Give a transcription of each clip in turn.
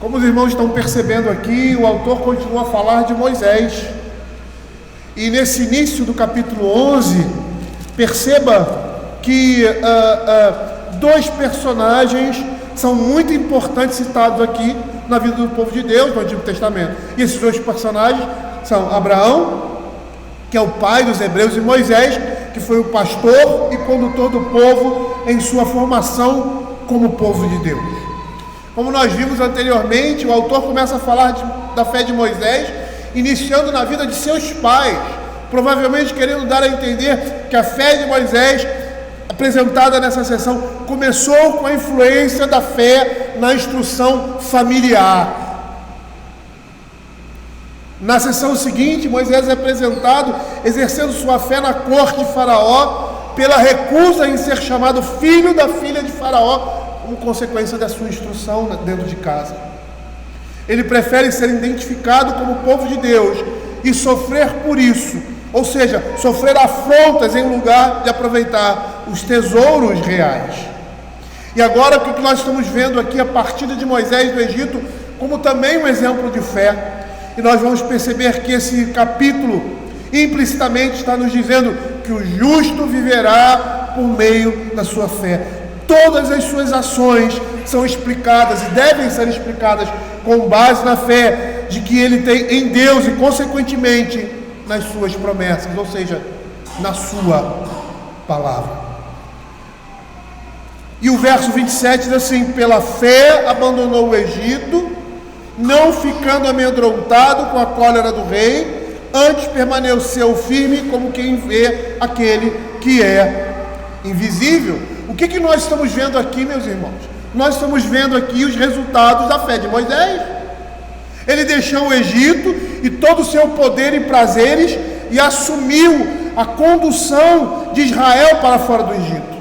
Como os irmãos estão percebendo aqui, o autor continua a falar de Moisés. E nesse início do capítulo 11, perceba que dois personagens são muito importantes citados aqui na vida do povo de Deus no Antigo Testamento. E esses dois personagens são Abraão, que é o pai dos hebreus, e Moisés, que foi o pastor e condutor do povo em sua formação como povo de Deus. Como nós vimos anteriormente, o autor começa a falar da fé de Moisés, iniciando na vida de seus pais, provavelmente querendo dar a entender que a fé de Moisés, apresentada nessa sessão, começou com a influência da fé na instrução familiar. Na sessão seguinte, Moisés é apresentado exercendo sua fé na corte de Faraó, pela recusa em ser chamado filho da filha de Faraó, como consequência da sua instrução dentro de casa. Ele prefere ser identificado como povo de Deus e sofrer por isso, ou seja, sofrer afrontas em lugar de aproveitar os tesouros reais. E agora o que nós estamos vendo aqui, a partida de Moisés do Egito, como também um exemplo de fé. E nós vamos perceber que esse capítulo implicitamente está nos dizendo que o justo viverá por meio da sua fé. Todas as suas ações são explicadas e devem ser explicadas com base na fé de que ele tem em Deus e, consequentemente, nas suas promessas, ou seja, na sua palavra. E o verso 27 diz assim: pela fé abandonou o Egito, não ficando amedrontado com a cólera do rei, antes permaneceu firme como quem vê aquele que é invisível. O que nós estamos vendo aqui, meus irmãos? Nós estamos vendo aqui os resultados da fé de Moisés. Ele deixou o Egito e todo o seu poder e prazeres e assumiu a condução de Israel para fora do Egito.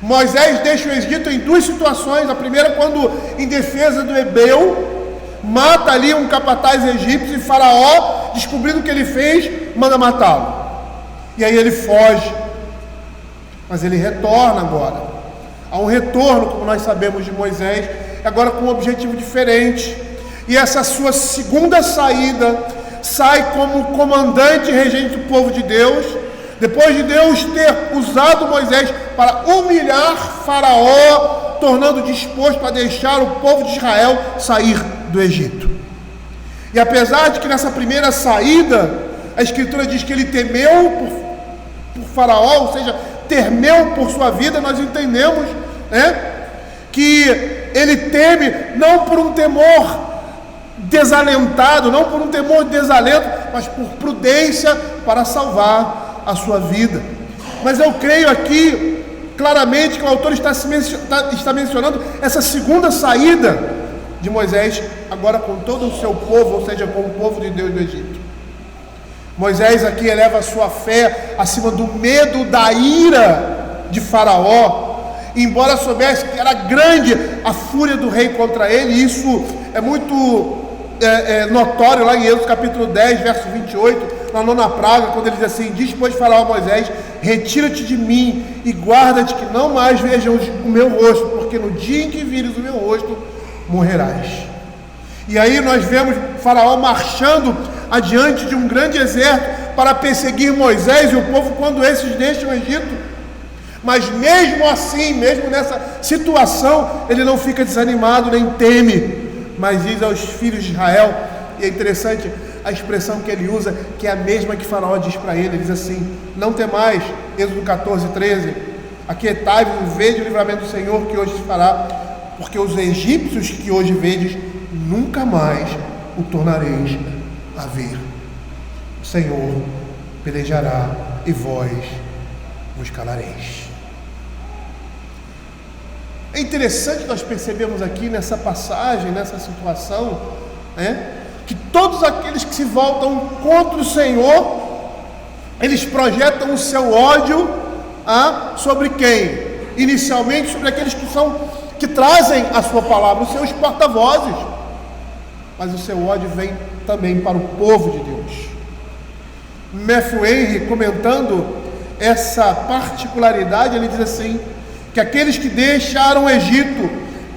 Moisés deixa o Egito em duas situações. A primeira, quando em defesa do Ebeu, mata ali um capataz egípcio, e Faraó, descobrindo o que ele fez, manda matá-lo. E aí ele foge. Mas ele retorna agora. Há um retorno, como nós sabemos, de Moisés, agora com um objetivo diferente. E essa sua segunda saída, sai como comandante e regente do povo de Deus, depois de Deus ter usado Moisés para humilhar Faraó, tornando disposto a deixar o povo de Israel sair do Egito. E apesar de que nessa primeira saída, a Escritura diz que ele temeu por Faraó, ou seja, temeu por sua vida, nós entendemos, que ele teme não por um temor desalentado, não por um temor de desalento, mas por prudência para salvar a sua vida. Mas eu creio aqui claramente que o autor está mencionando essa segunda saída de Moisés, agora com todo o seu povo, ou seja, com o povo de Deus do Egito. Moisés aqui eleva a sua fé acima do medo da ira de Faraó, embora soubesse que era grande a fúria do rei contra ele. Isso é muito notório lá em Êxodo capítulo 10, verso 28, na nona praga, quando ele diz assim: diz pois Faraó a Moisés: retira-te de mim e guarda-te que não mais vejam o meu rosto, porque no dia em que vires o meu rosto, morrerás. E aí nós vemos Faraó marchando adiante de um grande exército para perseguir Moisés e o povo quando esses deixam o Egito. Mas mesmo assim, mesmo nessa situação, ele não fica desanimado nem teme, mas diz aos filhos de Israel, e é interessante a expressão que ele usa, que é a mesma que Faraó diz para ele. Ele diz assim: não temais, Êxodo 14, 13, aquietai-vos, vede o livramento do Senhor que hoje se fará, porque os egípcios que hoje vedes, nunca mais o tornareis a ver. O Senhor pelejará e vós vos calareis. É interessante nós percebemos aqui nessa passagem, nessa situação, que todos aqueles que se voltam contra o Senhor, eles projetam o seu ódio sobre quem? Inicialmente sobre aqueles que trazem a sua palavra, os seus porta-vozes. Mas o seu ódio vem também para o povo de Deus. Matthew Henry, comentando essa particularidade, ele diz assim: que aqueles que deixaram o Egito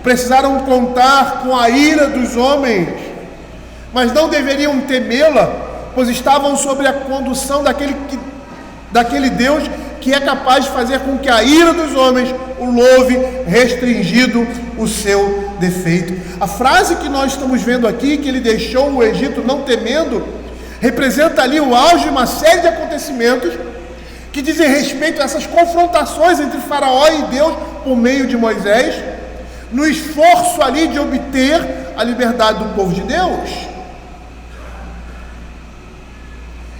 precisaram contar com a ira dos homens, mas não deveriam temê-la, pois estavam sob a condução daquele Deus que é capaz de fazer com que a ira dos homens o louve, restringido o seu defeito. A frase que nós estamos vendo aqui, que ele deixou o Egito não temendo, representa ali o auge de uma série de acontecimentos que dizem respeito a essas confrontações entre Faraó e Deus por meio de Moisés, no esforço ali de obter a liberdade do povo de Deus.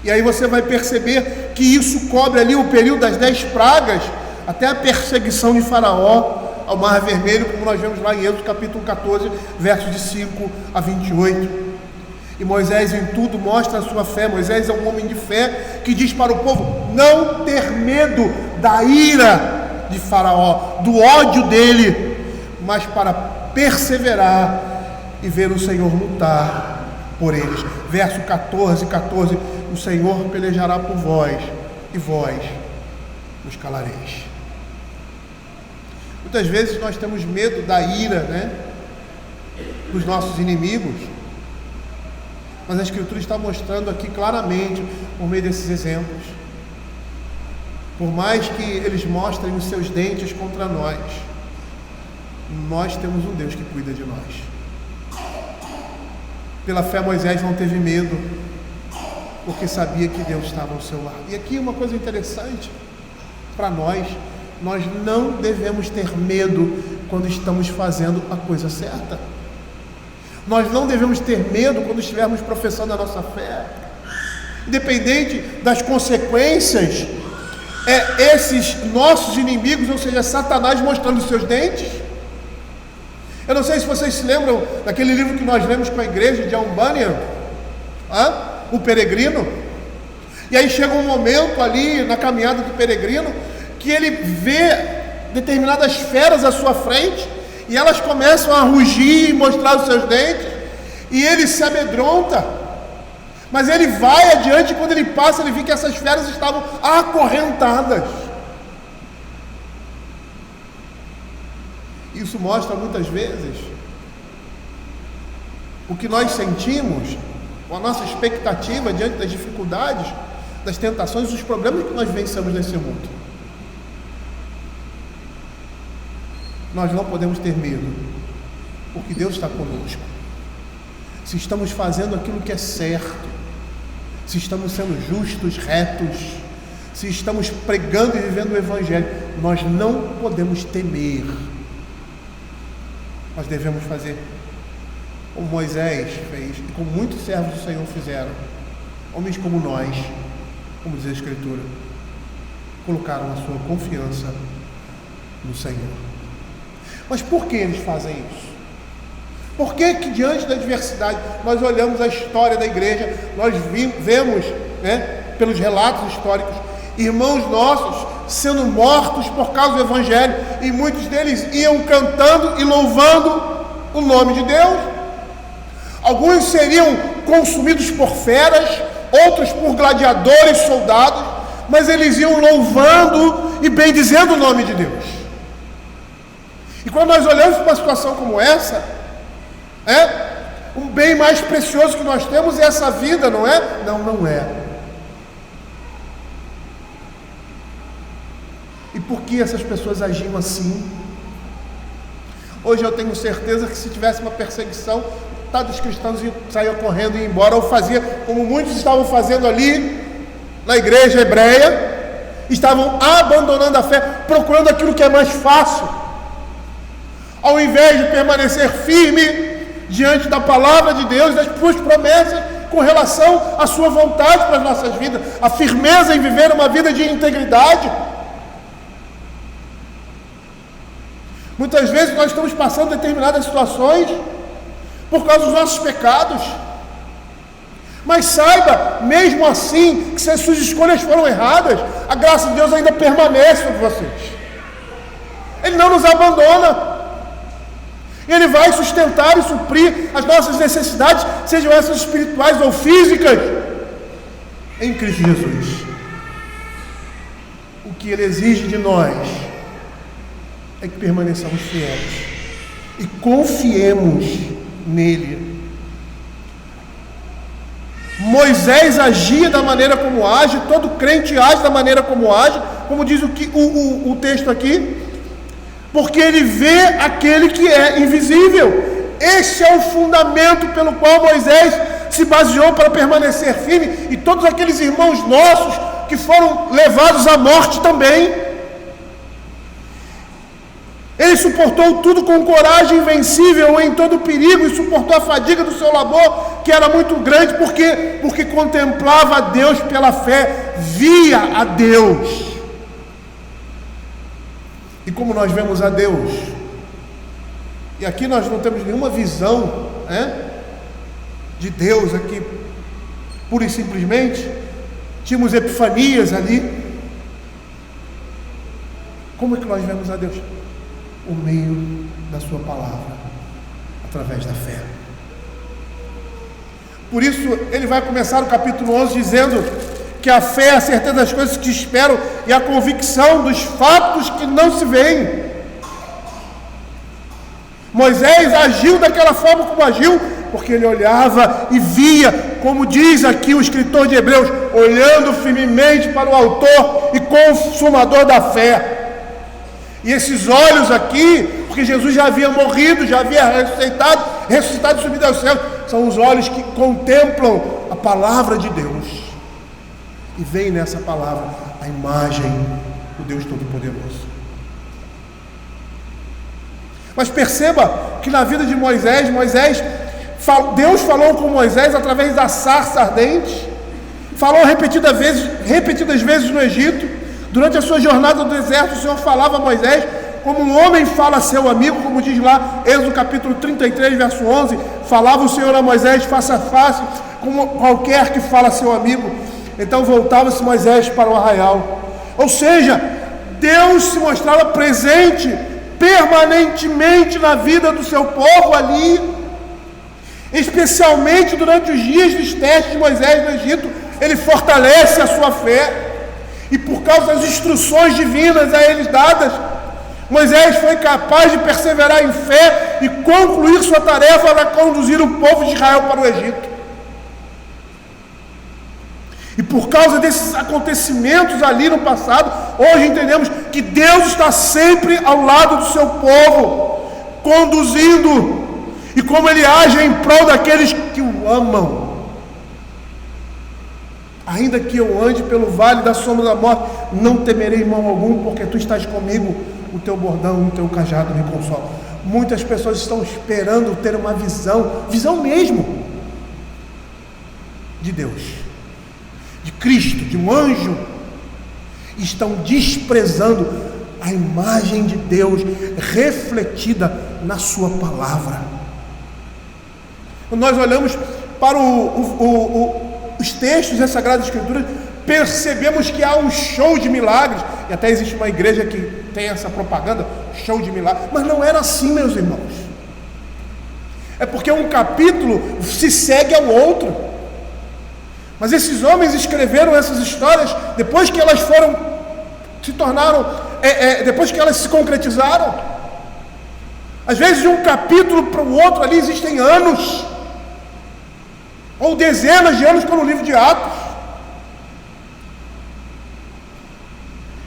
E aí você vai perceber que isso cobre ali o período das 10 pragas, até a perseguição de Faraó ao Mar Vermelho, como nós vemos lá em Êxodo capítulo 14, versos de 5 a 28. E Moisés em tudo mostra a sua fé. Moisés é um homem de fé que diz para o povo não ter medo da ira de Faraó, do ódio dele, mas para perseverar e ver o Senhor lutar por eles. Verso 14, o Senhor pelejará por vós, e vós os calareis. Muitas vezes nós temos medo da ira, dos nossos inimigos, mas a Escritura está mostrando aqui claramente, por meio desses exemplos, por mais que eles mostrem os seus dentes contra nós, nós temos um Deus que cuida de nós. Pela fé Moisés não teve medo, porque sabia que Deus estava ao seu lado. E aqui uma coisa interessante para nós não devemos ter medo quando estamos fazendo a coisa certa. Nós não devemos ter medo quando estivermos professando a nossa fé, independente das consequências. Esses nossos inimigos, ou seja, Satanás mostrando os seus dentes. Eu não sei se vocês se lembram daquele livro que nós lemos com a igreja de John Bunyan, O Peregrino. E aí chega um momento ali na caminhada do peregrino que ele vê determinadas feras à sua frente e elas começam a rugir e mostrar os seus dentes, e ele se amedronta, mas ele vai adiante. Quando ele passa, ele vê que essas feras estavam acorrentadas. Isso mostra muitas vezes o que nós sentimos, a nossa expectativa diante das dificuldades, das tentações, dos problemas que nós vencemos nesse mundo. Nós não podemos ter medo, porque Deus está conosco. Se estamos fazendo aquilo que é certo, se estamos sendo justos, retos, se estamos pregando e vivendo o Evangelho, nós não podemos temer. Nós devemos fazer como Moisés fez e como muitos servos do Senhor fizeram. Homens como nós, como diz a Escritura, colocaram a sua confiança no Senhor. Mas por que eles fazem isso? Por que diante da adversidade nós olhamos a história da igreja, nós vemos, pelos relatos históricos, irmãos nossos sendo mortos por causa do Evangelho, e muitos deles iam cantando e louvando o nome de Deus. Alguns seriam consumidos por feras, outros por gladiadores, soldados, mas eles iam louvando e bendizendo o nome de Deus. E quando nós olhamos para uma situação como essa, o bem mais precioso que nós temos é essa vida, não é? Não é. E por que essas pessoas agiam assim? Hoje eu tenho certeza que se tivesse uma perseguição, dos cristãos saíam correndo e iam embora, ou fazia como muitos estavam fazendo ali na igreja hebreia, estavam abandonando a fé, procurando aquilo que é mais fácil, ao invés de permanecer firme diante da palavra de Deus, das suas promessas com relação à sua vontade para as nossas vidas, a firmeza em viver uma vida de integridade. Muitas vezes nós estamos passando determinadas situações por causa dos nossos pecados, mas saiba, mesmo assim, que se as suas escolhas foram erradas, a graça de Deus ainda permanece sobre vocês. Ele não nos abandona. Ele vai sustentar e suprir as nossas necessidades, sejam essas espirituais ou físicas, em Cristo Jesus. O que Ele exige de nós é que permaneçamos fiéis, e confiemos nele. Moisés agia da maneira como age, todo crente age da maneira como age, como diz o texto aqui, porque ele vê aquele que é invisível. Este é o fundamento pelo qual Moisés se baseou para permanecer firme, e todos aqueles irmãos nossos que foram levados à morte também. Ele suportou tudo com coragem invencível em todo perigo, e suportou a fadiga do seu labor, que era muito grande, porque contemplava a Deus pela fé, via a Deus. E como nós vemos a Deus? E aqui nós não temos nenhuma visão, de Deus aqui, pura e simplesmente. Tínhamos epifanias ali. Como é que nós vemos a Deus? Por meio da sua palavra, através da fé. Por isso ele vai começar o capítulo 11 dizendo que a fé é a certeza das coisas que esperam e a convicção dos fatos que não se veem. Moisés agiu daquela forma como agiu, porque ele olhava e via, como diz aqui o escritor de Hebreus, olhando firmemente para o autor e consumador da fé. E esses olhos aqui, porque Jesus já havia morrido, já havia ressuscitado e subido aos céus, são os olhos que contemplam a palavra de Deus, e veem nessa palavra a imagem do Deus Todo-Poderoso. Mas perceba que na vida de Moisés, Deus falou com Moisés através da sarça ardente, falou repetidas vezes no Egito. Durante a sua jornada no deserto, o Senhor falava a Moisés como um homem fala a seu amigo, como diz lá, Êxodo capítulo 33, verso 11, falava o Senhor a Moisés face a face, como qualquer que fala a seu amigo. Então voltava-se Moisés para o arraial. Ou seja, Deus se mostrava presente permanentemente na vida do seu povo ali, especialmente durante os dias dos testes de Moisés no Egito. Ele fortalece a sua fé, e por causa das instruções divinas a eles dadas, Moisés foi capaz de perseverar em fé e concluir sua tarefa para conduzir o povo de Israel para o Egito. E por causa desses acontecimentos ali no passado, hoje entendemos que Deus está sempre ao lado do seu povo, conduzindo, e como Ele age em prol daqueles que o amam. Ainda que eu ande pelo vale da sombra da morte, não temerei mal algum, porque tu estás comigo, o teu bordão, o teu cajado me consola. Muitas pessoas estão esperando ter uma visão mesmo, de Deus, de Cristo, de um anjo, e estão desprezando a imagem de Deus refletida na sua palavra. Quando nós olhamos para os textos da Sagrada Escritura, percebemos que há um show de milagres, e até existe uma igreja que tem essa propaganda, show de milagres, mas não era assim, meus irmãos. É porque um capítulo se segue ao outro. Mas esses homens escreveram essas histórias depois que elas depois que elas se concretizaram. Às vezes de um capítulo para o outro ali existem anos, ou dezenas de anos, como no livro de Atos.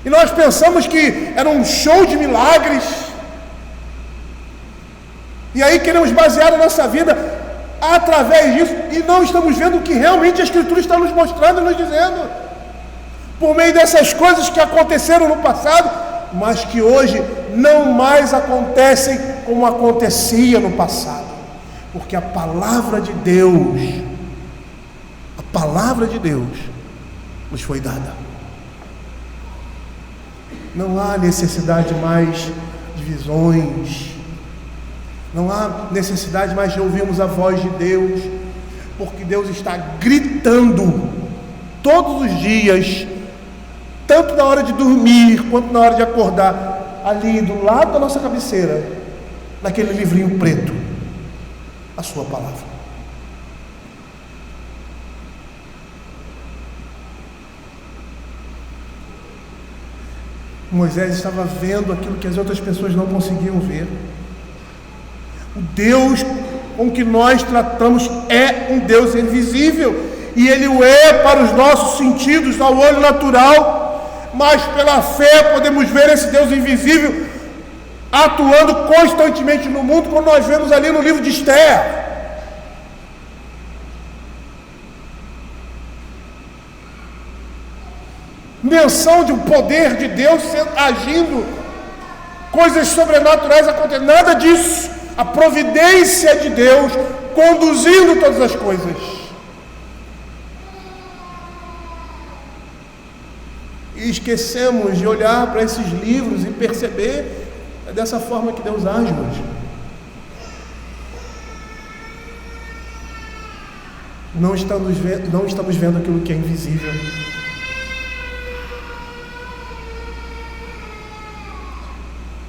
E nós pensamos que era um show de milagres, e aí queremos basear a nossa vida através disso, e não estamos vendo o que realmente a Escritura está nos mostrando e nos dizendo, por meio dessas coisas que aconteceram no passado, mas que hoje não mais acontecem como acontecia no passado, porque a palavra de Deus nos foi dada. Não há necessidade mais de visões, não há necessidade mais de ouvirmos a voz de Deus, porque Deus está gritando todos os dias, tanto na hora de dormir quanto na hora de acordar, ali do lado da nossa cabeceira, naquele livrinho preto, a sua palavra. Moisés estava vendo aquilo que as outras pessoas não conseguiam ver. O Deus com que nós tratamos é um Deus invisível, e Ele o é para os nossos sentidos, ao olho natural, mas pela fé podemos ver esse Deus invisível atuando constantemente no mundo, como nós vemos ali no livro de Esther. Menção de um poder de Deus agindo, coisas sobrenaturais acontecendo, nada disso. A providência de Deus conduzindo todas as coisas. E esquecemos de olhar para esses livros e perceber dessa forma que Deus age hoje. Não estamos vendo aquilo que é invisível.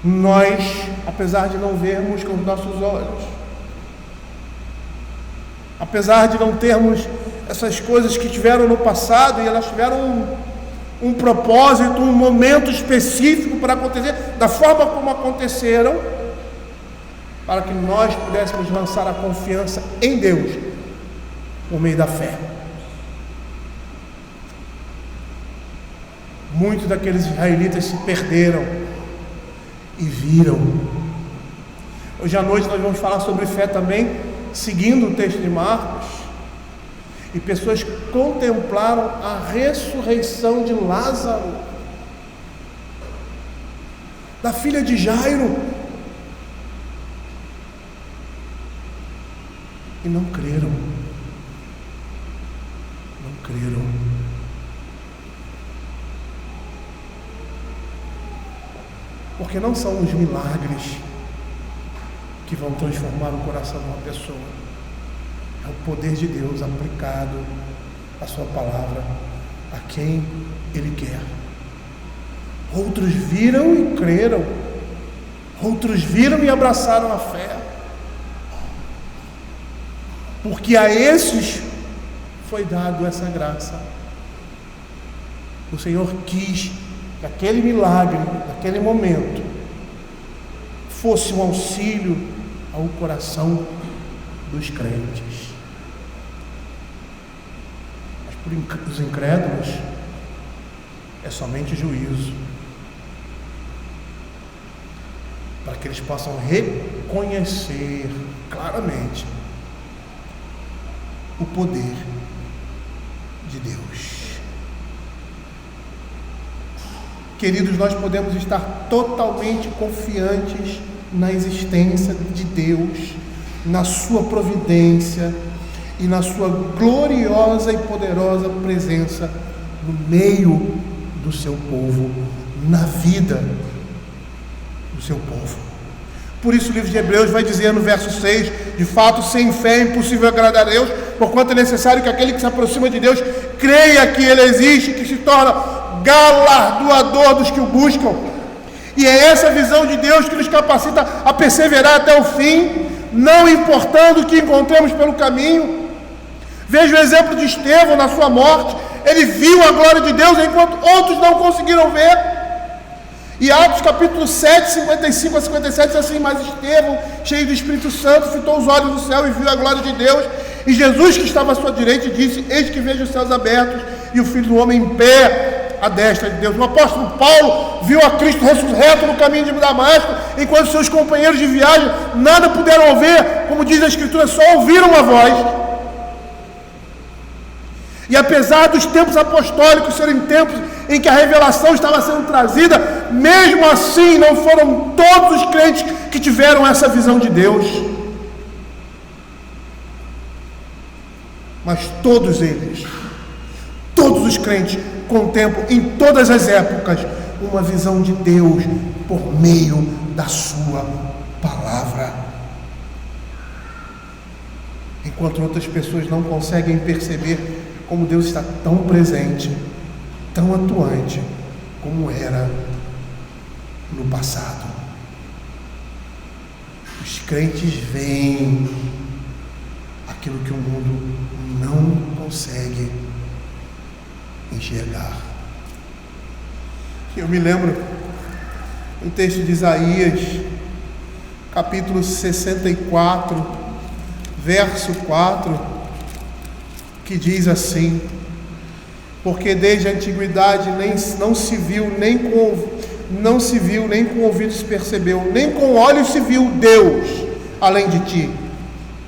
Nós, apesar de não vermos com os nossos olhos, apesar de não termos essas coisas que tiveram no passado, e elas tiveram um propósito, um momento específico para acontecer, da forma como aconteceram, para que nós pudéssemos lançar a confiança em Deus, por meio da fé. Muitos daqueles israelitas se perderam e viram. Hoje à noite nós vamos falar sobre fé também, seguindo o texto de Marcos. E pessoas contemplaram a ressurreição de Lázaro, da filha de Jairo, e não creram. Não creram. Porque não são os milagres que vão transformar o coração de uma pessoa. É o poder de Deus aplicado à sua palavra, a quem Ele quer. Outros viram e creram. Outros viram e abraçaram a fé. Porque a esses foi dado essa graça. O Senhor quis que aquele milagre, naquele momento, fosse um auxílio ao coração dos crentes. Mas para os incrédulos é somente juízo, para que eles possam reconhecer claramente o poder de Deus. Queridos, nós podemos estar totalmente confiantes na existência de Deus, na sua providência e na sua gloriosa e poderosa presença no meio do seu povo, na vida do seu povo. Por isso o livro de Hebreus vai dizer no verso 6, de fato, sem fé é impossível agradar a Deus, porquanto é necessário que aquele que se aproxima de Deus creia que Ele existe, que se torna galardoador dos que o buscam. E é essa visão de Deus que nos capacita a perseverar até o fim, não importando o que encontremos pelo caminho. Veja o exemplo de Estevão na sua morte. Ele viu a glória de Deus enquanto outros não conseguiram ver. E Atos capítulo 7, 55 a 57 diz assim: mas Estevão, cheio do Espírito Santo, fitou os olhos no céu e viu a glória de Deus, e Jesus que estava à sua direita disse: eis que vejo os céus abertos e o Filho do Homem em pé à destra de Deus. O apóstolo Paulo viu a Cristo ressurreto no caminho de Damasco, enquanto seus companheiros de viagem nada puderam ouvir, como diz a Escritura, só ouviram a voz. E apesar dos tempos apostólicos serem tempos em que a revelação estava sendo trazida, mesmo assim não foram todos os crentes que tiveram essa visão de Deus, mas todos eles, todos os crentes contemplam em todas as épocas uma visão de Deus por meio da sua palavra. Enquanto outras pessoas não conseguem perceber como Deus está tão presente, tão atuante, como era no passado. Os crentes veem aquilo que o mundo não consegue enxergar. Eu me lembro um texto de Isaías, capítulo 64, verso 4, que diz assim: porque desde a antiguidade não se viu, nem com ouvidos se percebeu, nem com olhos se viu Deus, além de ti,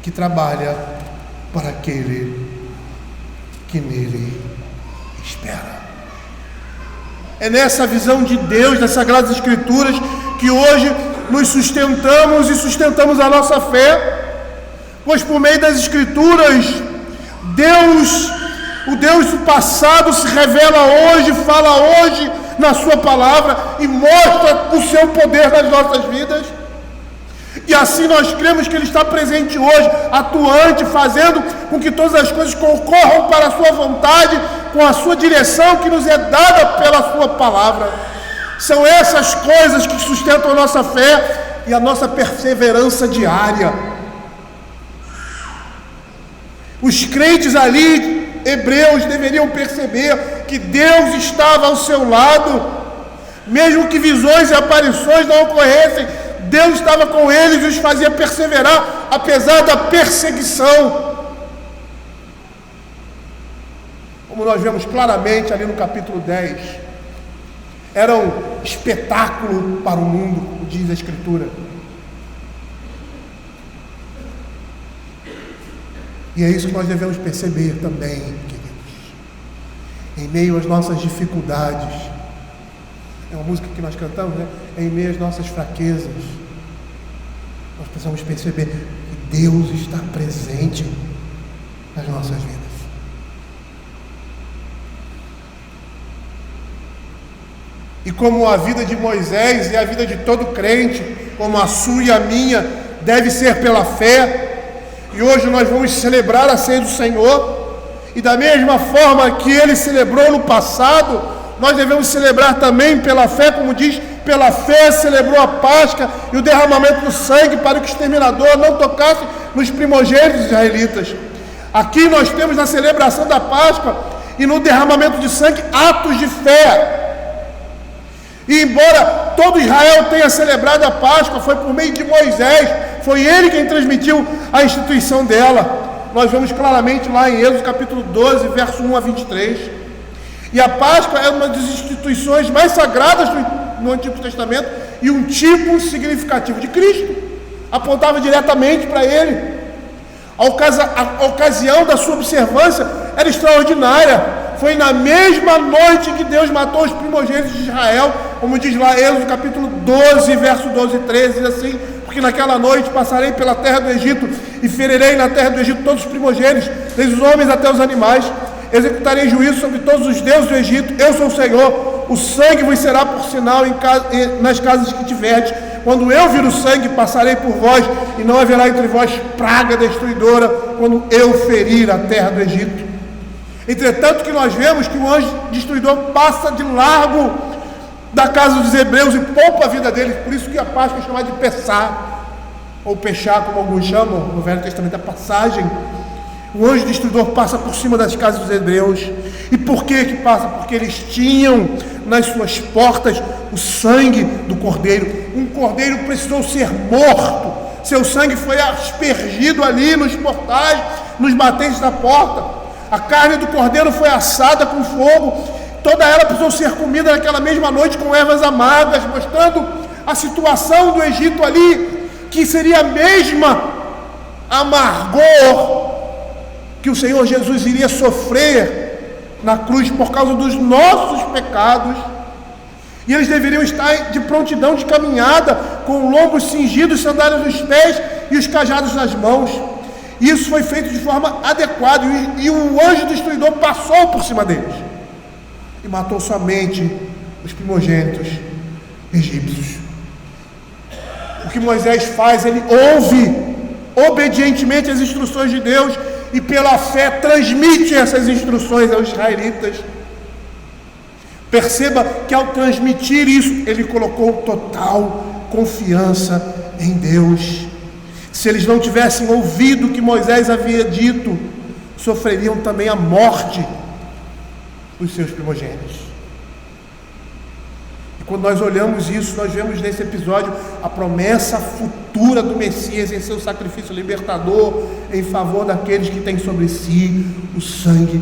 que trabalha para aquele que nele espera. É nessa visão de Deus, das Sagradas Escrituras, que hoje nos sustentamos e sustentamos a nossa fé, pois por meio das Escrituras, o Deus do passado se revela hoje, fala hoje na sua palavra e mostra o seu poder nas nossas vidas. E assim nós cremos que Ele está presente hoje, atuante, fazendo com que todas as coisas concorram para a sua vontade, com a sua direção que nos é dada pela sua palavra. São essas coisas que sustentam a nossa fé e a nossa perseverança diária. Os crentes ali, hebreus, deveriam perceber que Deus estava ao seu lado, mesmo que visões e aparições não ocorressem. Deus estava com eles e os fazia perseverar, apesar da perseguição. Como nós vemos claramente ali no capítulo 10, era um espetáculo para o mundo, como diz a Escritura. E é isso que nós devemos perceber também, queridos. Em meio às nossas dificuldades, é uma música que nós cantamos, né? Em meio às nossas fraquezas, nós precisamos perceber que Deus está presente nas nossas vidas. E como a vida de Moisés e a vida de todo crente, como a sua e a minha, deve ser pela fé. E hoje nós vamos celebrar a ceia do Senhor, e da mesma forma que Ele celebrou no passado, nós devemos celebrar também pela fé, como diz, pela fé celebrou a Páscoa e o derramamento do sangue para que o exterminador não tocasse nos primogênitos israelitas. Aqui nós temos na celebração da Páscoa e no derramamento de sangue atos de fé. E embora todo Israel tenha celebrado a Páscoa, foi por meio de Moisés, foi ele quem transmitiu a instituição dela. Nós vemos claramente lá em Êxodo capítulo 12, verso 1 a 23. E a Páscoa é uma das instituições mais sagradas no Antigo Testamento e um tipo significativo de Cristo. Apontava diretamente para ele. A ocasião da sua observância era extraordinária. Foi na mesma noite que Deus matou os primogênitos de Israel, como diz lá Êxodo capítulo 12, verso 12 e 13, diz assim: porque naquela noite passarei pela terra do Egito e ferirei na terra do Egito todos os primogênitos, desde os homens até os animais, executarei juízo sobre todos os deuses do Egito, eu sou o Senhor, o sangue vos será por sinal nas casas que tiverdes, quando eu vir o sangue passarei por vós, e não haverá entre vós praga destruidora, quando eu ferir a terra do Egito. Entretanto que nós vemos que o anjo destruidor passa de largo da casa dos hebreus e poupa a vida deles, por isso que a Páscoa é chamada de Pessá, ou Pechá, como alguns chamam no Velho Testamento, a passagem. O anjo destruidor passa por cima das casas dos hebreus. E por que passa? Porque eles tinham nas suas portas o sangue do cordeiro. Um cordeiro precisou ser morto, seu sangue foi aspergido ali nos portais, nos batentes da porta. A carne do cordeiro foi assada com fogo, toda ela precisou ser comida naquela mesma noite com ervas amargas, mostrando a situação do Egito ali, que seria a mesma amargor que o Senhor Jesus iria sofrer na cruz por causa dos nossos pecados. E eles deveriam estar de prontidão de caminhada, com lombos cingidos, sandálias nos pés e os cajados nas mãos. Isso foi feito de forma adequada, e o anjo destruidor passou por cima deles e matou somente os primogênitos egípcios. O que Moisés faz, ele ouve obedientemente as instruções de Deus e pela fé transmite essas instruções aos israelitas. Perceba que ao transmitir isso, ele colocou total confiança em Deus. Se eles não tivessem ouvido o que Moisés havia dito, sofreriam também a morte dos seus primogênitos. Quando nós olhamos isso, nós vemos nesse episódio a promessa futura do Messias em seu sacrifício libertador em favor daqueles que têm sobre si o sangue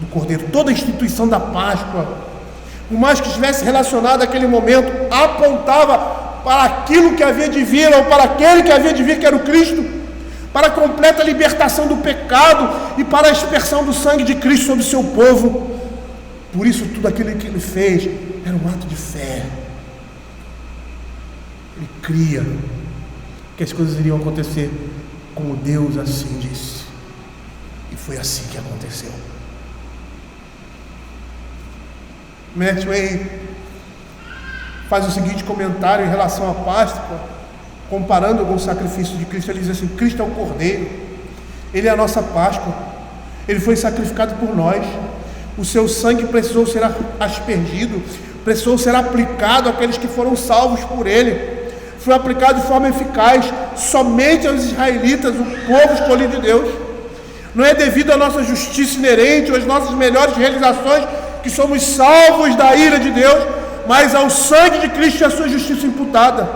do Cordeiro. Toda a instituição da Páscoa, por mais que estivesse relacionado àquele momento, apontava para aquilo que havia de vir, ou para aquele que havia de vir, que era o Cristo, para a completa libertação do pecado e para a aspersão do sangue de Cristo sobre o seu povo. Por isso, tudo aquilo que ele fez era um ato de fé. Ele cria que as coisas iriam acontecer como Deus assim disse. E foi assim que aconteceu. Matthew Henry faz o seguinte comentário em relação à Páscoa, comparando com o sacrifício de Cristo. Ele diz assim: Cristo é o Cordeiro, Ele é a nossa Páscoa, Ele foi sacrificado por nós, o seu sangue precisou ser aspergido, precisou ser aplicado àqueles que foram salvos por Ele, foi aplicado de forma eficaz somente aos israelitas, o povo escolhido de Deus. Não é devido à nossa justiça inerente ou às nossas melhores realizações que somos salvos da ira de Deus, mas ao sangue de Cristo e à sua justiça imputada.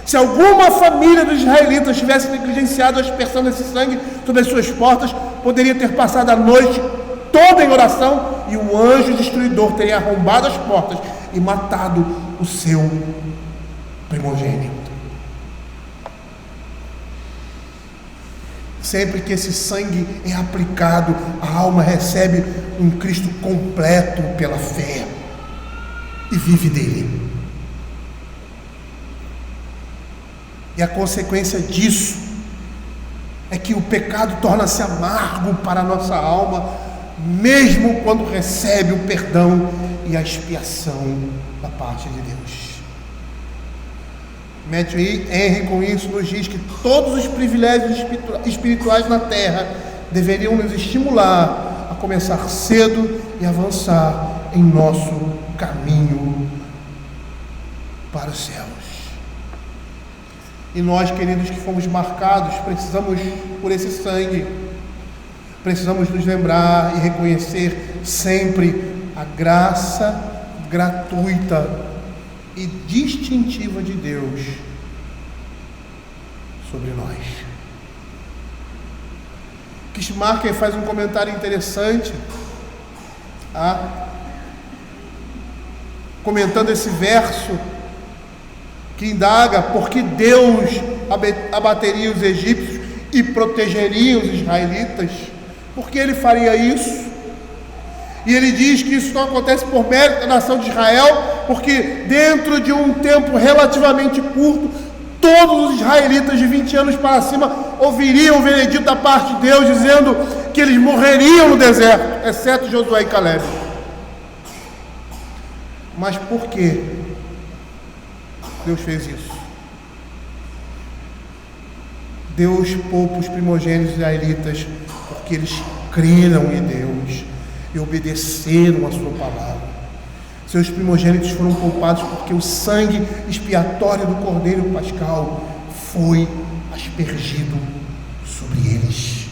Se alguma família dos israelitas tivesse negligenciado a aspersão desse sangue sobre as suas portas, poderia ter passado a noite toda em oração, e o anjo destruidor teria arrombado as portas e matado o seu primogênito. Sempre que esse sangue é aplicado, a alma recebe um Cristo completo pela fé e vive dele. E a consequência disso é que o pecado torna-se amargo para a nossa alma, mesmo quando recebe o perdão e a expiação da parte de Deus. Matthew Henry, com isso, nos diz que todos os privilégios espirituais na terra deveriam nos estimular a começar cedo e avançar em nosso caminho para os céus. E nós, queridos, que fomos marcados, precisamos, por esse sangue, precisamos nos lembrar e reconhecer sempre a graça gratuita e distintiva de Deus sobre nós. Kishmarker faz um comentário interessante, comentando esse verso, que indaga por que Deus abateria os egípcios e protegeria os israelitas. Por que ele faria isso? E ele diz que isso não acontece por mérito da nação de Israel, porque dentro de um tempo relativamente curto, todos os israelitas de 20 anos para cima ouviriam o veredito da parte de Deus, dizendo que eles morreriam no deserto, exceto Josué e Caleb. Mas por que Deus fez isso? Deus poupa os primogênitos israelitas porque eles creram em Deus e obedeceram a sua palavra. Seus primogênitos foram poupados porque o sangue expiatório do Cordeiro Pascal foi aspergido sobre eles.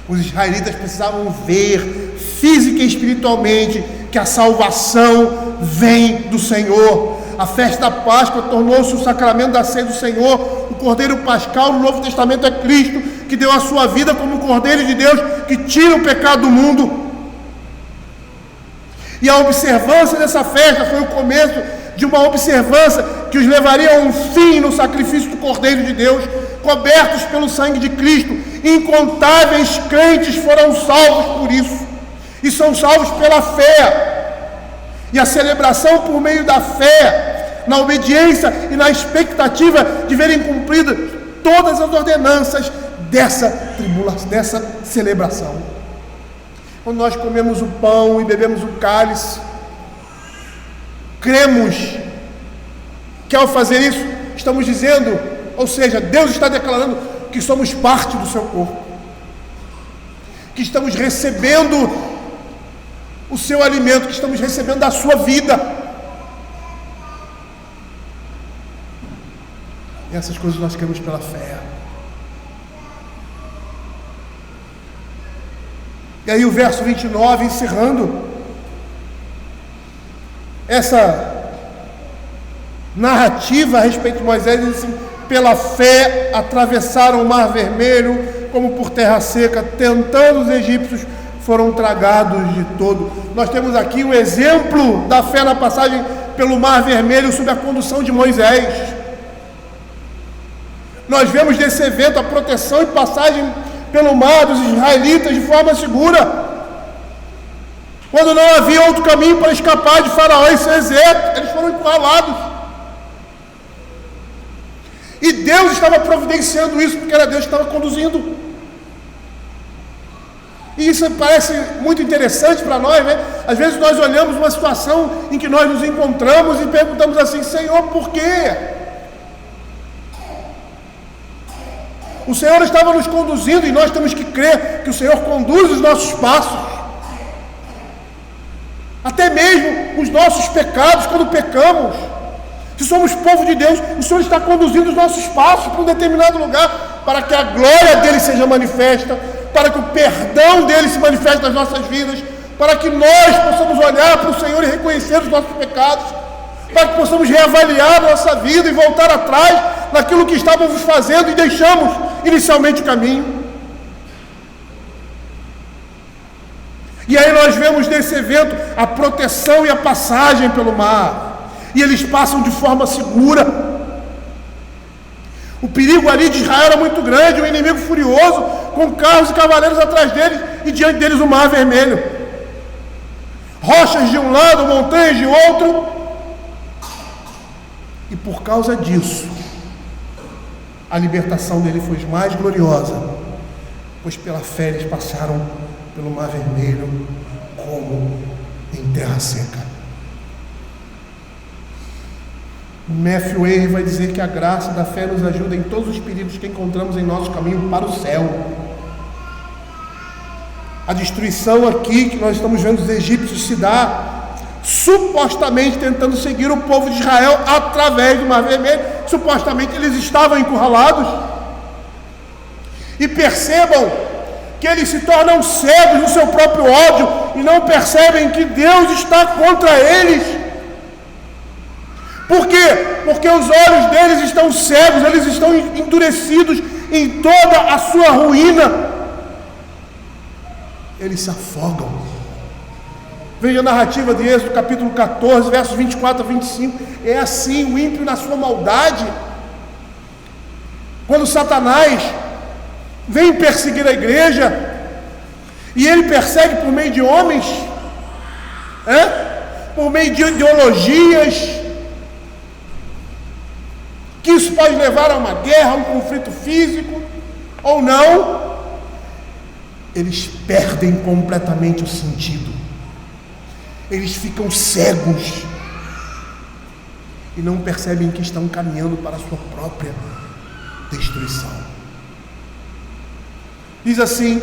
Os israelitas precisavam ver física e espiritualmente que a salvação vem do Senhor. A festa da Páscoa tornou-se o sacramento da ceia do Senhor. O Cordeiro Pascal no Novo Testamento é Cristo, que deu a sua vida como Cordeiro de Deus, que tira o pecado do mundo. E a observância dessa festa foi o começo de uma observância que os levaria a um fim no sacrifício do Cordeiro de Deus, cobertos pelo sangue de Cristo. Incontáveis crentes foram salvos por isso, e são salvos pela fé. E a celebração por meio da fé, na obediência e na expectativa de verem cumpridas todas as ordenanças dessa celebração. Quando nós comemos o pão e bebemos o cálice, cremos que ao fazer isso, estamos dizendo, ou seja, Deus está declarando que somos parte do seu corpo, que estamos recebendo o seu alimento, que estamos recebendo a sua vida. E essas coisas nós queremos pela fé. E aí o verso 29, encerrando, essa narrativa a respeito de Moisés, diz assim: pela fé atravessaram o Mar Vermelho como por terra seca, tentando os egípcios, foram tragados de todo. Nós temos aqui o exemplo da fé na passagem pelo Mar Vermelho sob a condução de Moisés. Nós vemos nesse evento a proteção e passagem pelo mar dos israelitas de forma segura. Quando não havia outro caminho para escapar de Faraó e seu exército, eles foram encurralados. E Deus estava providenciando isso, porque era Deus que estava conduzindo. E isso parece muito interessante para nós, né? Às vezes nós olhamos uma situação em que nós nos encontramos e perguntamos assim: Senhor, por quê? O Senhor estava nos conduzindo, e nós temos que crer que o Senhor conduz os nossos passos. Até mesmo os nossos pecados, quando pecamos. Se somos povo de Deus, o Senhor está conduzindo os nossos passos para um determinado lugar, para que a glória dele seja manifesta, para que o perdão dele se manifeste nas nossas vidas, para que nós possamos olhar para o Senhor e reconhecer os nossos pecados, para que possamos reavaliar a nossa vida e voltar atrás naquilo que estávamos fazendo e deixamos inicialmente o caminho. E aí nós vemos nesse evento a proteção e a passagem pelo mar, e eles passam de forma segura. O perigo ali de Israel era muito grande, um inimigo furioso, com carros e cavaleiros atrás deles, e diante deles o Mar Vermelho, rochas de um lado, montanhas de outro. E por causa disso, a libertação dele foi mais gloriosa, pois pela fé eles passaram pelo Mar Vermelho como em terra seca. Matthew Henry vai dizer que a graça da fé nos ajuda em todos os perigos que encontramos em nosso caminho para o céu. A destruição aqui que nós estamos vendo dos egípcios se dá supostamente tentando seguir o povo de Israel através do Mar Vermelho. Supostamente eles estavam encurralados. E percebam que eles se tornam cegos no seu próprio ódio e não percebem que Deus está contra eles. Por quê? Porque os olhos deles estão cegos, eles estão endurecidos em toda a sua ruína. Eles se afogam. Veja a narrativa de Êxodo, capítulo 14, versos 24 a 25. É assim, o ímpio na sua maldade. Quando Satanás vem perseguir a igreja, e ele persegue por meio de homens, por meio de ideologias, que isso pode levar a uma guerra, a um conflito físico, ou não, eles perdem completamente o sentido. Eles ficam cegos e não percebem que estão caminhando para a sua própria destruição. Diz assim,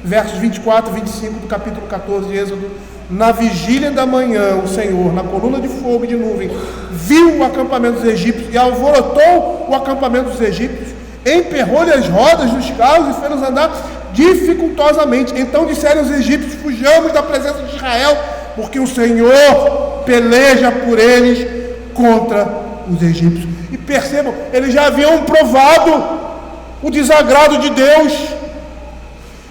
versos 24 e 25 do capítulo 14 de Êxodo: na vigília da manhã, o Senhor, na coluna de fogo e de nuvem, viu o acampamento dos egípcios e alvorotou o acampamento dos egípcios, emperrou-lhe as rodas dos carros e fez-nos andar dificultosamente. Então disseram os egípcios: fujamos da presença de Israel, porque o Senhor peleja por eles contra os egípcios. E percebam, eles já haviam provado o desagrado de Deus,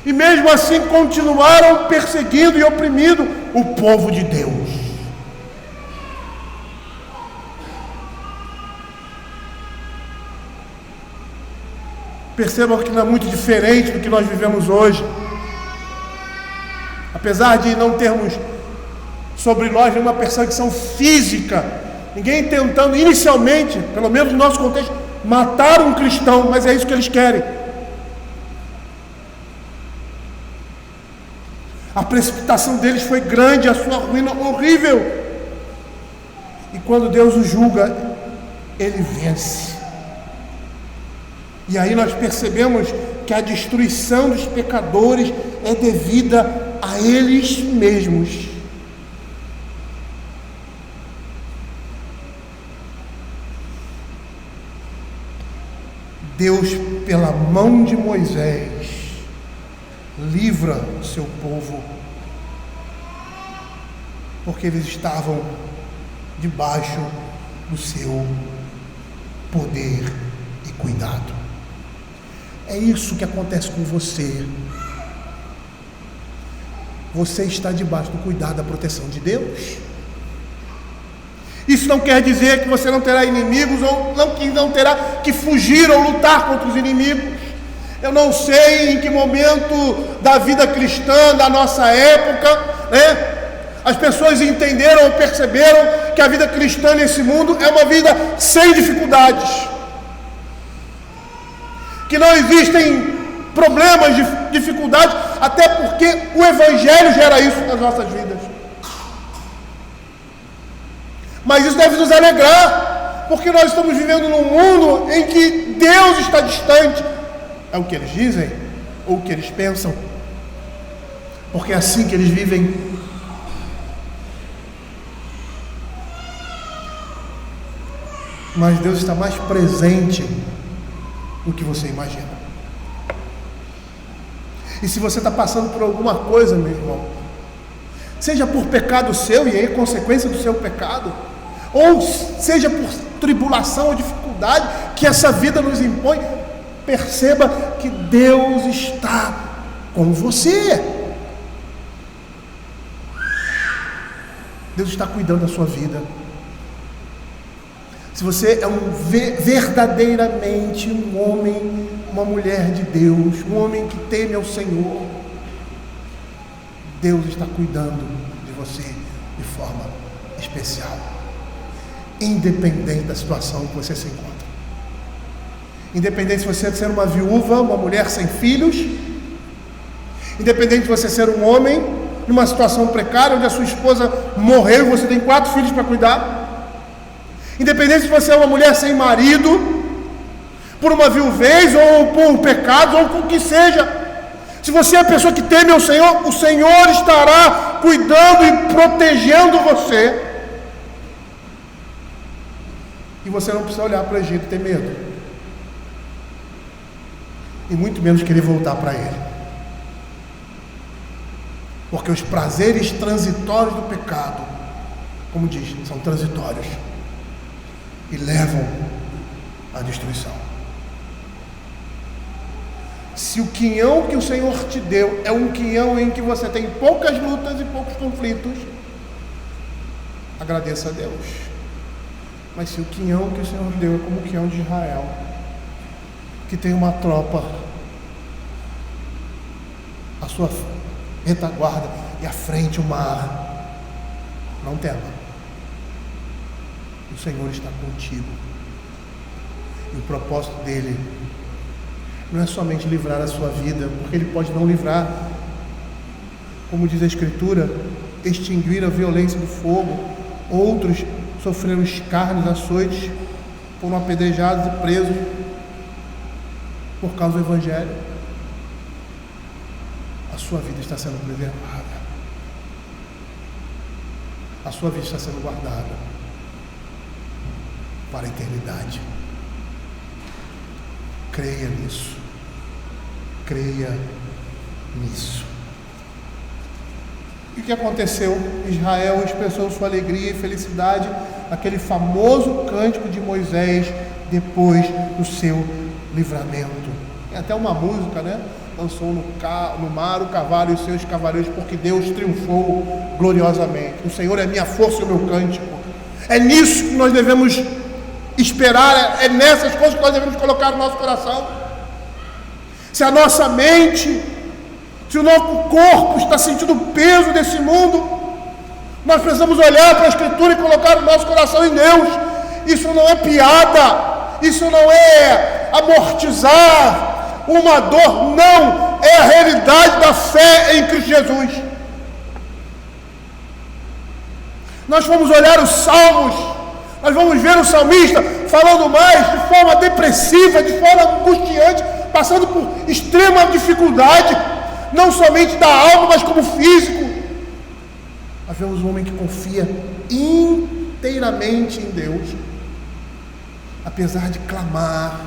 e mesmo assim continuaram perseguindo e oprimindo o povo de Deus. Percebam que não é muito diferente do que nós vivemos hoje. Apesar de não termos sobre nós nenhuma perseguição física, ninguém tentando inicialmente, pelo menos no nosso contexto, matar um cristão, mas é isso que eles querem. A precipitação deles foi grande, a sua ruína horrível. E quando Deus o julga, ele vence. E aí nós percebemos que a destruição dos pecadores é devida a eles mesmos. Deus, pela mão de Moisés, livra o seu povo, porque eles estavam debaixo do seu poder e cuidado. É isso que acontece com você. Você está debaixo do cuidado, da proteção de Deus. Isso não quer dizer que você não terá inimigos, ou que não terá que fugir ou lutar contra os inimigos. Eu não sei em que momento da vida cristã, da nossa época, as pessoas entenderam ou perceberam que a vida cristã nesse mundo é uma vida sem dificuldades, que não existem problemas, dificuldades, até porque o Evangelho gera isso nas nossas vidas. Mas isso deve nos alegrar, porque nós estamos vivendo num mundo em que Deus está distante. É o que eles dizem, ou o que eles pensam, porque é assim que eles vivem. Mas Deus está mais presente do que você imagina. E se você está passando por alguma coisa, meu irmão, seja por pecado seu, e aí consequência do seu pecado, ou seja por tribulação ou dificuldade que essa vida nos impõe, perceba que Deus está com você. Deus está cuidando da sua vida. Se você é verdadeiramente um homem, uma mulher de Deus, um homem que teme ao Senhor, Deus está cuidando de você de forma especial, independente da situação que você se encontra. Independente de você ser uma viúva, uma mulher sem filhos, independente de você ser um homem numa situação precária, onde a sua esposa morreu e você tem 4 filhos para cuidar, independente se você é uma mulher sem marido, por uma viuvez, ou por pecado, ou com o que seja, se você é a pessoa que teme ao Senhor, o Senhor estará cuidando e protegendo você, e você não precisa olhar para o Egito e ter medo, e muito menos querer voltar para ele, porque os prazeres transitórios do pecado, como diz, são transitórios e levam à destruição. Se o quinhão que o Senhor te deu é um quinhão em que você tem poucas lutas e poucos conflitos, agradeça a Deus. Mas se o quinhão que o Senhor deu é como o quinhão de Israel, que tem uma tropa à sua retaguarda e à frente o mar, não tema. O Senhor está contigo. E o propósito dele não é somente livrar a sua vida, porque ele pode não livrar, como diz a Escritura, extinguir a violência do fogo. Outros sofreram escárnios, açoites, foram apedrejados e presos por causa do Evangelho. A sua vida está sendo preservada, a sua vida está sendo guardada para a eternidade. Creia nisso. Creia nisso. E o que aconteceu? Israel expressou sua alegria e felicidade naquele famoso cântico de Moisés depois do seu livramento. Tem até uma música, né? Lançou no mar o cavalo e os seus cavaleiros, porque Deus triunfou gloriosamente. O Senhor é minha força e o meu cântico. É nisso que nós devemos esperar, é nessas coisas que nós devemos colocar no nosso coração. Se a nossa mente, se o nosso corpo está sentindo o peso desse mundo, nós precisamos olhar para a Escritura e colocar o nosso coração em Deus. Isso não é piada, isso não é amortizar uma dor, não, é a realidade da fé em Cristo Jesus. Nós vamos olhar os salmos, nós vamos ver o salmista falando mais de forma depressiva, de forma angustiante, passando por extrema dificuldade, não somente da alma, mas como físico. Nós vemos um homem que confia inteiramente em Deus, apesar de clamar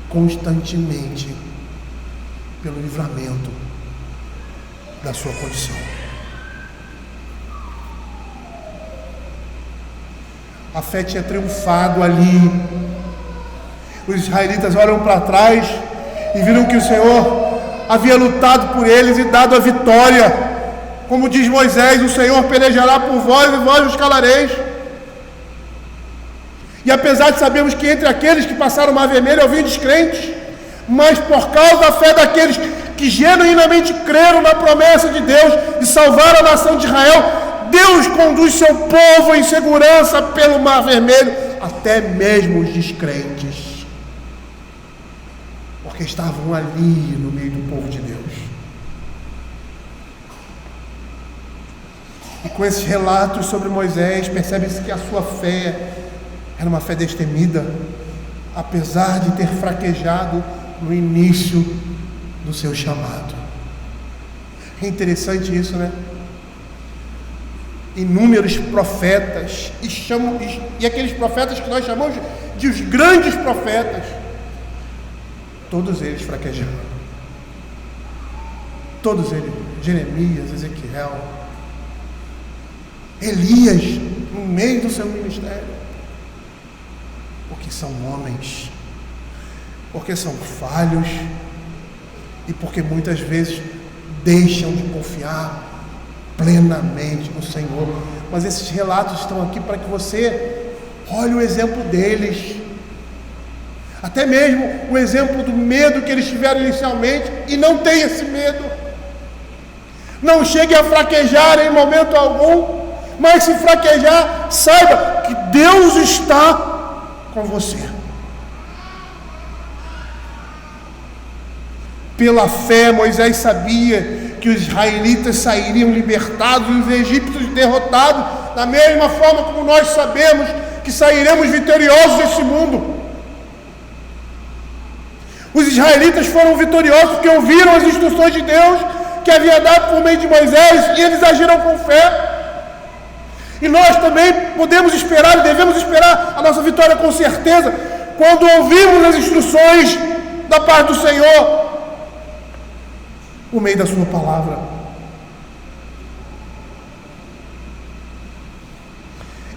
constantemente pelo livramento da sua condição. A fé tinha triunfado ali. Os israelitas olham para trás e viram que o Senhor havia lutado por eles e dado a vitória. Como diz Moisés, o Senhor pelejará por vós e vós os calareis. E apesar de sabermos que entre aqueles que passaram o Mar Vermelho haviam descrentes, mas por causa da fé daqueles que genuinamente creram na promessa de Deus de salvar a nação de Israel, Deus conduz seu povo em segurança pelo Mar Vermelho, até mesmo os descrentes, porque estavam ali no meio do povo de Deus. E com esses relatos sobre Moisés, percebe-se que a sua fé era uma fé destemida, apesar de ter fraquejado no início do seu chamado. É interessante isso, né? Inúmeros profetas, e aqueles profetas que nós chamamos de os grandes profetas, todos eles fraquejaram. Todos eles, Jeremias, Ezequiel, Elias, no meio do seu ministério, porque são homens, porque são falhos e porque muitas vezes deixam de confiar plenamente no Senhor. Mas esses relatos estão aqui para que você olhe o exemplo deles, até mesmo o exemplo do medo que eles tiveram inicialmente, e não tenha esse medo, não chegue a fraquejar em momento algum, mas se fraquejar, saiba que Deus está com você. Pela fé, Moisés sabia que os israelitas sairiam libertados e os egípcios derrotados, da mesma forma como nós sabemos que sairemos vitoriosos desse mundo. Os israelitas foram vitoriosos porque ouviram as instruções de Deus que havia dado por meio de Moisés, e eles agiram com fé. E nós também podemos esperar e devemos esperar a nossa vitória com certeza, quando ouvimos as instruções da parte do Senhor, por meio da sua palavra.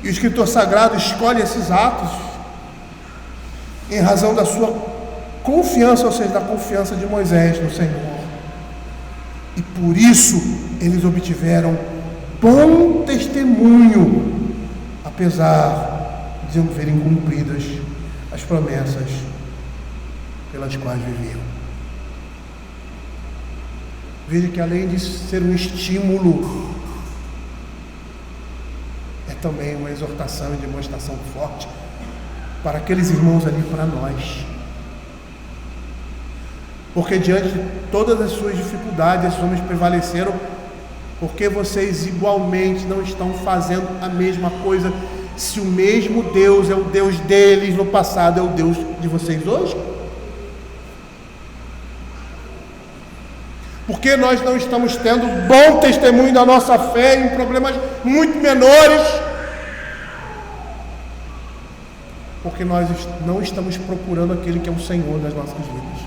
E o escritor sagrado escolhe esses atos em razão da sua confiança, ou seja, da confiança de Moisés no Senhor. E por isso eles obtiveram bom testemunho, apesar de não verem cumpridas as promessas pelas quais viviam. Veja que além de ser um estímulo, é também uma exortação e demonstração forte para aqueles irmãos ali, para nós. Porque diante de todas as suas dificuldades, esses homens prevaleceram, porque vocês igualmente não estão fazendo a mesma coisa, se o mesmo Deus é o Deus deles no passado, é o Deus de vocês hoje? Porque nós não estamos tendo bom testemunho da nossa fé em problemas muito menores? Porque nós não estamos procurando aquele que é o Senhor das nossas vidas.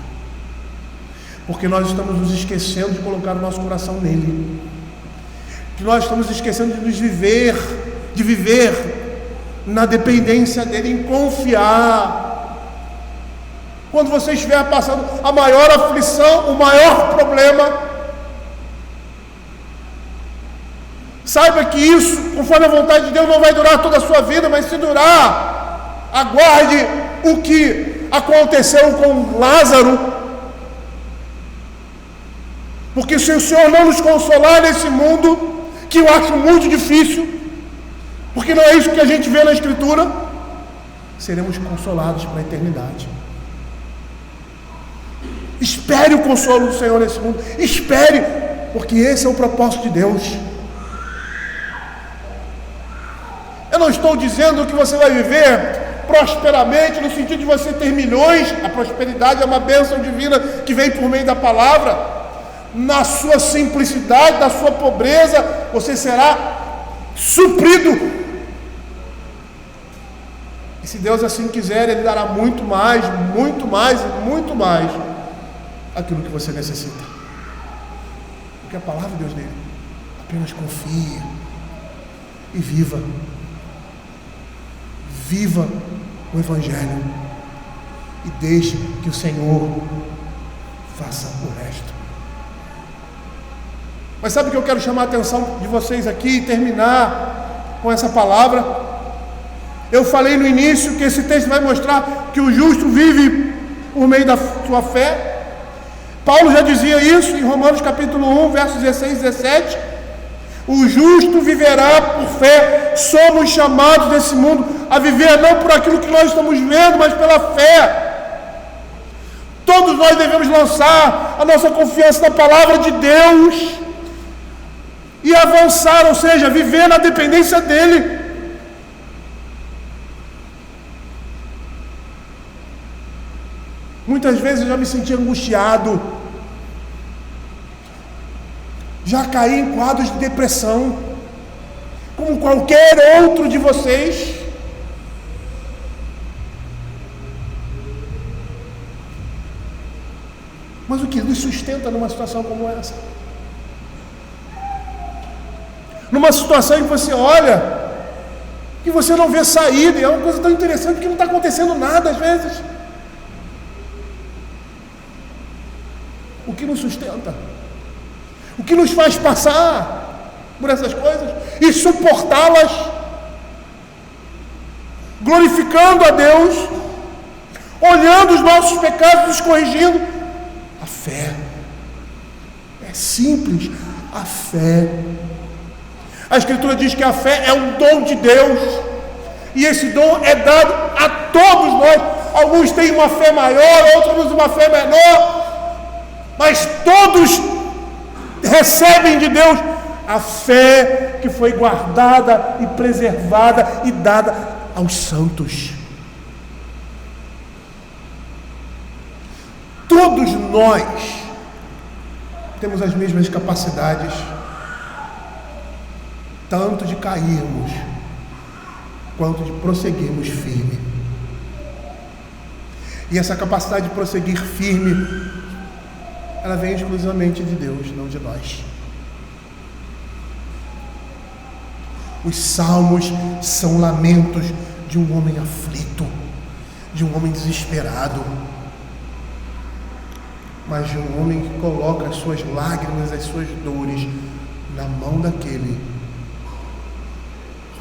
Porque nós estamos nos esquecendo de colocar o nosso coração nele. Que nós estamos esquecendo de viver na dependência dele, em confiar. Quando você estiver passando a maior aflição, o maior problema, saiba que isso, conforme a vontade de Deus, não vai durar toda a sua vida, mas se durar, aguarde o que aconteceu com Lázaro. Porque se o Senhor não nos consolar nesse mundo, que eu acho muito difícil, porque não é isso que a gente vê na Escritura, seremos consolados para a eternidade. Espere o consolo do Senhor nesse mundo, espere, porque esse é o propósito de Deus. Eu não estou dizendo que você vai viver prosperamente, no sentido de você ter milhões. A prosperidade é uma bênção divina que vem por meio da palavra. Na sua simplicidade, na sua pobreza, você será suprido. E se Deus assim quiser, Ele dará muito mais, muito mais e muito mais aquilo que você necessita. Porque a palavra de Deus nele, apenas confie e viva. Viva o Evangelho e deixe que o Senhor faça o resto. Mas sabe o que eu quero chamar a atenção de vocês aqui e terminar com essa palavra? Eu falei no início que esse texto vai mostrar que o justo vive por meio da sua fé. Paulo já dizia isso em Romanos capítulo 1, versos 16 e 17. O justo viverá por fé. Somos chamados nesse mundo a viver não por aquilo que nós estamos vendo, mas pela fé. Todos nós devemos lançar a nossa confiança na palavra de Deus e avançar, ou seja, viver na dependência dele. Muitas vezes eu já me senti angustiado, já caí em quadros de depressão, como qualquer outro de vocês. Mas o que nos sustenta numa situação como essa? Numa situação em que você olha e você não vê saída, e é uma coisa tão interessante que não está acontecendo nada às vezes. O que nos sustenta? O que nos faz passar por essas coisas e suportá-las, glorificando a Deus, olhando os nossos pecados, nos corrigindo? A fé. É simples, a fé. A Escritura diz que a fé é um dom de Deus, e esse dom é dado a todos nós. Alguns têm uma fé maior, outros uma fé menor, mas todos recebem de Deus a fé que foi guardada e preservada e dada aos santos. Todos nós temos as mesmas capacidades, tanto de cairmos quanto de prosseguirmos firme. E essa capacidade de prosseguir firme, ela vem exclusivamente de Deus, não de nós. Os salmos são lamentos de um homem aflito, de um homem desesperado, mas de um homem que coloca as suas lágrimas, as suas dores na mão daquele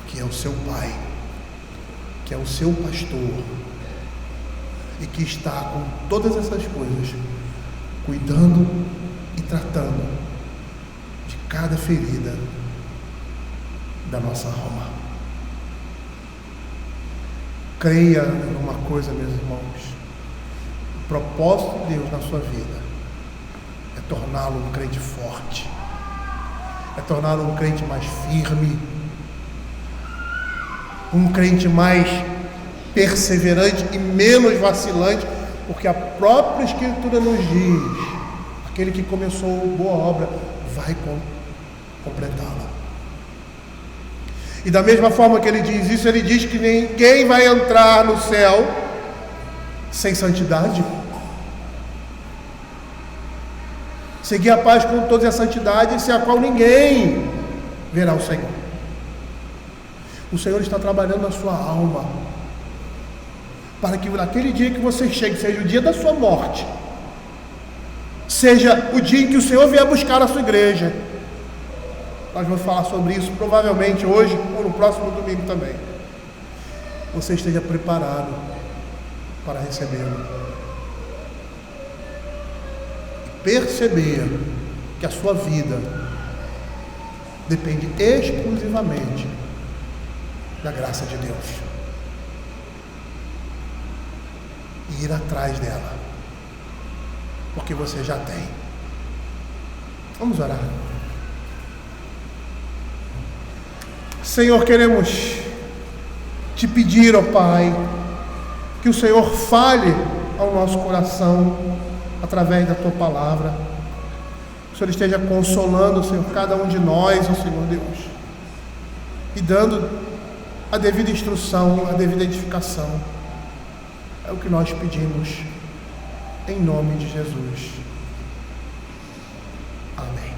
que é o seu Pai, que é o seu pastor, e que está com todas essas coisas, cuidando e tratando de cada ferida da nossa alma. Creia numa coisa, meus irmãos: o propósito de Deus na sua vida é torná-lo um crente forte, é torná-lo um crente mais firme, um crente mais perseverante e menos vacilante, porque a própria Escritura nos diz: aquele que começou boa obra vai completá-la. E da mesma forma que ele diz isso, ele diz que ninguém vai entrar no céu sem santidade. Seguir a paz com toda a santidade, sem a qual ninguém verá o Senhor. O Senhor está trabalhando na sua alma, para que naquele dia que você chegue, seja o dia da sua morte, seja o dia em que o Senhor vier buscar a sua igreja. Nós vamos falar sobre isso provavelmente hoje ou no próximo domingo também. Você esteja preparado para recebê-lo e perceber que a sua vida depende exclusivamente da graça de Deus, e ir atrás dela, porque você já tem. Vamos orar. Senhor, queremos te pedir, ó Pai, que o Senhor fale ao nosso coração através da tua palavra. Que o Senhor esteja consolando, Senhor, cada um de nós, ó Senhor Deus, e dando a devida instrução, a devida edificação. É o que nós pedimos, em nome de Jesus. Amém.